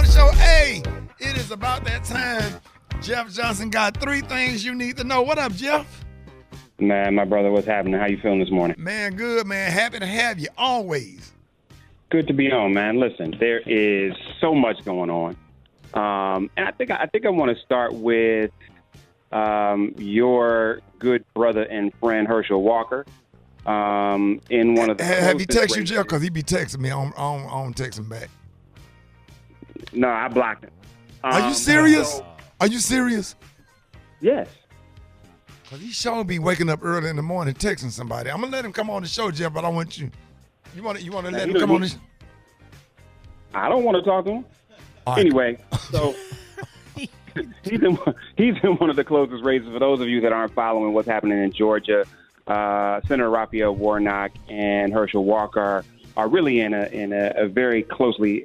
the show. Hey, it is about that time. Jeff Johnson got 3 things you need to know. What up, Jeff? Man, my brother, what's happening? How you feeling this morning? Man, good, man. Happy to have you always. Good to be on, man. Listen, there is so much going on. And I think I want to start with your good brother and friend, Herschel Walker. In one of the have he texted you, Jeff? Because he be texting me. I don't text him back. No, I blocked him. Are you serious? Are you serious? Yes. Because he sure be waking up early in the morning texting somebody. I'm going to let him come on the show, Jeff, but I want you. You want to let him come on the show? I don't want to talk to him. Right. Anyway, so he's in one of the closest races. For those of you that aren't following what's happening in Georgia, Senator Raphael Warnock and Herschel Walker are really in a very closely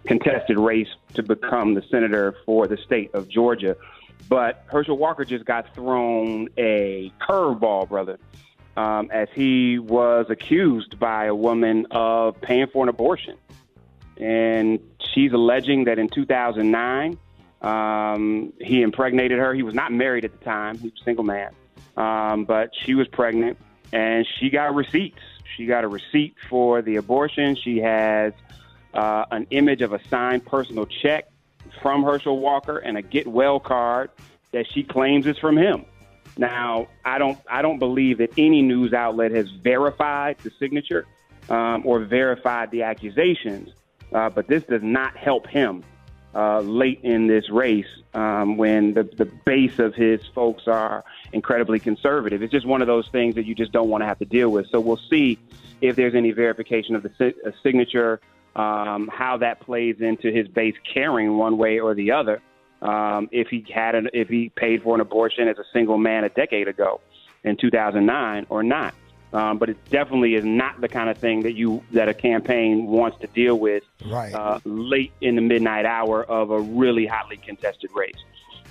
contested race to become the senator for the state of Georgia. But Herschel Walker just got thrown a curveball, brother, as he was accused by a woman of paying for an abortion. And she's alleging that in 2009, he impregnated her. He was not married at the time. He was a single man. But she was pregnant, and she got receipts. She got a receipt for the abortion. She has an image of a signed personal check from Herschel Walker and a get well card that she claims is from him. Now, I don't believe that any news outlet has verified the signature or verified the accusations, but this does not help him late in this race when the base of his folks are incredibly conservative. It's just one of those things that you just don't want to have to deal with. So we'll see if there's any verification of the signature, how that plays into his base caring one way or the other. If he paid for an abortion as a single man a decade ago in 2009 or not. But it definitely is not the kind of thing that a campaign wants to deal with late in the midnight hour of a really hotly contested race.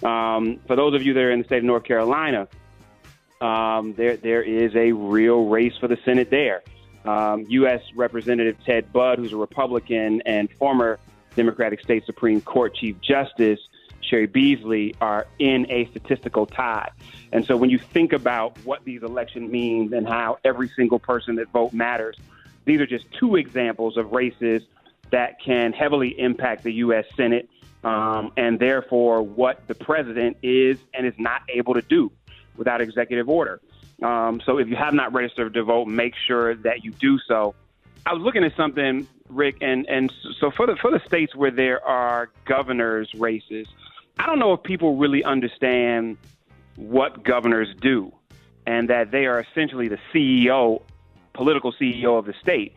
For those of you that are in the state of North Carolina, there is a real race for the Senate there. U.S. Representative Ted Budd, who's a Republican, and former Democratic State Supreme Court Chief Justice Sherry Beasley are in a statistical tie. And so when you think about what these elections mean and how every single person that vote matters, these are just 2 examples of races that can heavily impact the U.S. Senate and therefore what the president is and is not able to do without executive order. So if you have not registered to vote, make sure that you do so. I was looking at something, Rick, and so for the states where there are governor's races, I don't know if people really understand what governors do and that they are essentially the CEO, political CEO of the state,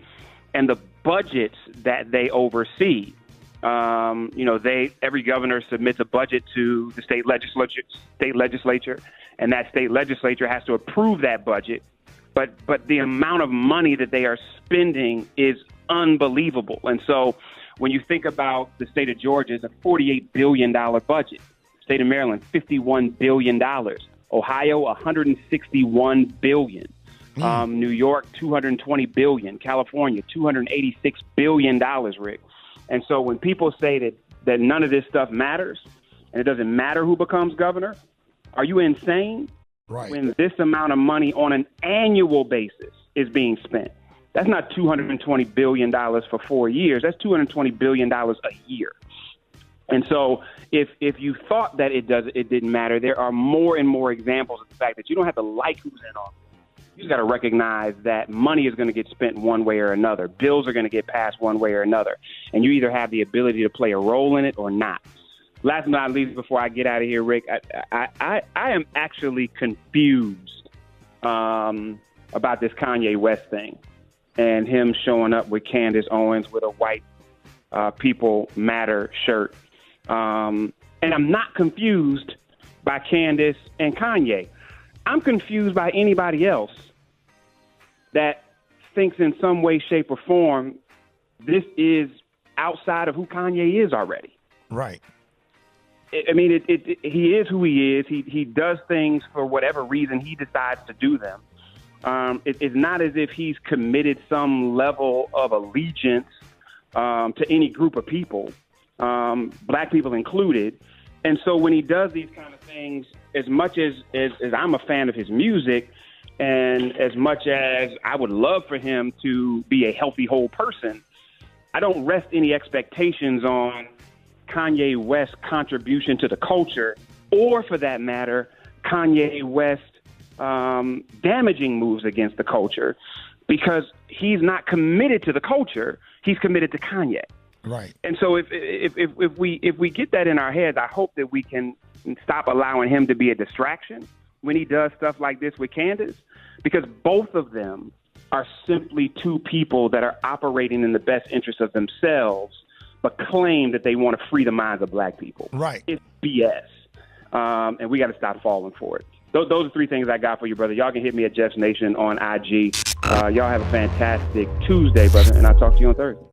and the budgets that they oversee. Every governor submits a budget to the state legislature, and that state legislature has to approve that budget. But the amount of money that they are spending is unbelievable. And so when you think about the state of Georgia, it's a $48 billion budget. State of Maryland, $51 billion. Ohio, $161 billion. New York, $220 billion. California, $286 billion, Rick. And so when people say that none of this stuff matters and it doesn't matter who becomes governor, are you insane? Right. When this amount of money on an annual basis is being spent. That's not $220 billion for 4 years. That's $220 billion a year. And so if you thought that it didn't matter, there are more and more examples of the fact that you don't have to like who's in office. You just got to recognize that money is going to get spent one way or another. Bills are going to get passed one way or another. And you either have the ability to play a role in it or not. Last but not least, before I get out of here, Rick, I am actually confused about this Kanye West thing and him showing up with Candace Owens with a white People Matter shirt. And I'm not confused by Candace and Kanye. I'm confused by anybody else that thinks in some way, shape, or form this is outside of who Kanye is already. Right. I mean, he is who he is. He does things for whatever reason he decides to do them. It's not as if he's committed some level of allegiance to any group of people. black people included. And so when he does these kind of things, as much as I'm a fan of his music, and as much as I would love for him to be a healthy, whole person, I don't rest any expectations on Kanye West's contribution to the culture, or for that matter, Kanye West damaging moves against the culture, because he's not committed to the culture. He's committed to Kanye. Right. And so if we get that in our heads, I hope that we can stop allowing him to be a distraction when he does stuff like this with Candace, because both of them are simply two people that are operating in the best interest of themselves, but claim that they want to free the minds of black people. Right. It's BS. And we got to stop falling for it. Those are three things I got for you, brother. Y'all can hit me at Jeff's Nation on IG. Y'all have a fantastic Tuesday, brother, and I'll talk to you on Thursday.